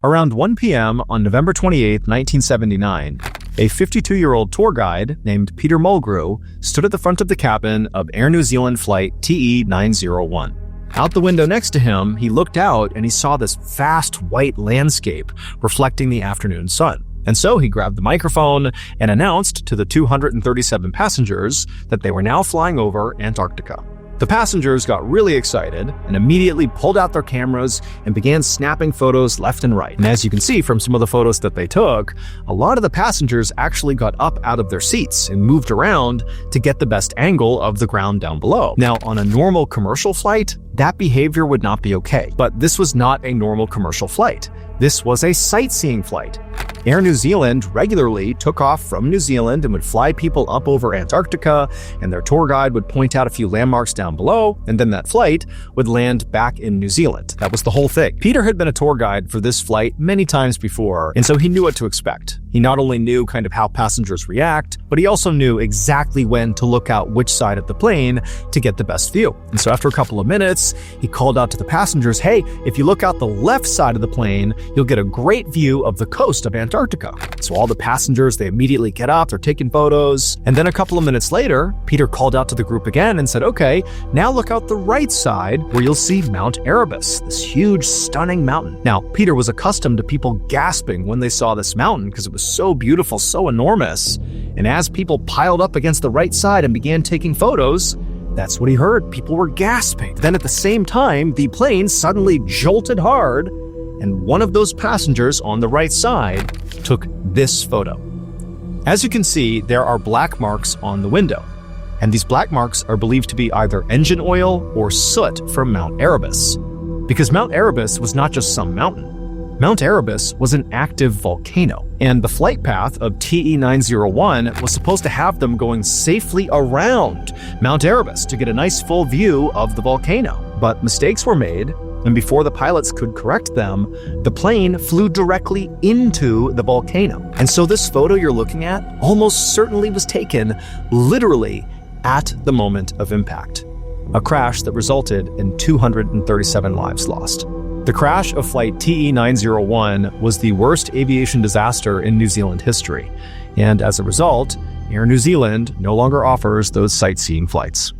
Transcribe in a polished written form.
Around 1 p.m. on November 28, 1979, a 52-year-old tour guide named Peter Mulgrew stood at the front of the cabin of Air New Zealand Flight TE901. Out the window next to him, he looked out and he saw this vast white landscape reflecting the afternoon sun. And so he grabbed the microphone and announced to the 237 passengers that they were now flying over Antarctica. The passengers got really excited and immediately pulled out their cameras and began snapping photos left and right. And as you can see from some of the photos that they took, a lot of the passengers actually got up out of their seats and moved around to get the best angle of the ground down below. Now, on a normal commercial flight, that behavior would not be okay. But this was not a normal commercial flight. This was a sightseeing flight. Air New Zealand regularly took off from New Zealand and would fly people up over Antarctica, and their tour guide would point out a few landmarks down below, and then that flight would land back in New Zealand. That was the whole thing. Peter had been a tour guide for this flight many times before, and so he knew what to expect. He not only knew kind of how passengers react, but he also knew exactly when to look out which side of the plane to get the best view. And so after a couple of minutes, he called out to the passengers, "Hey, if you look out the left side of the plane, you'll get a great view of the coast of Antarctica." So all the passengers, they immediately get up, they're taking photos. And then a couple of minutes later, Peter called out to the group again and said, "Okay, now look out the right side where you'll see Mount Erebus, this huge, stunning mountain." Now, Peter was accustomed to people gasping when they saw this mountain because it was so beautiful, so enormous. And as people piled up against the right side and began taking photos, that's what he heard. People were gasping. Then at the same time, the plane suddenly jolted hard, and one of those passengers on the right side took this photo. As you can see, there are black marks on the window, and these black marks are believed to be either engine oil or soot from Mount Erebus. Because Mount Erebus was not just some mountain. Mount Erebus was an active volcano, and the flight path of TE901 was supposed to have them going safely around Mount Erebus to get a nice full view of the volcano. But mistakes were made, and before the pilots could correct them, the plane flew directly into the volcano. And so this photo you're looking at almost certainly was taken literally at the moment of impact, a crash that resulted in 237 lives lost. The crash of Flight TE901 was the worst aviation disaster in New Zealand history, and as a result, Air New Zealand no longer offers those sightseeing flights.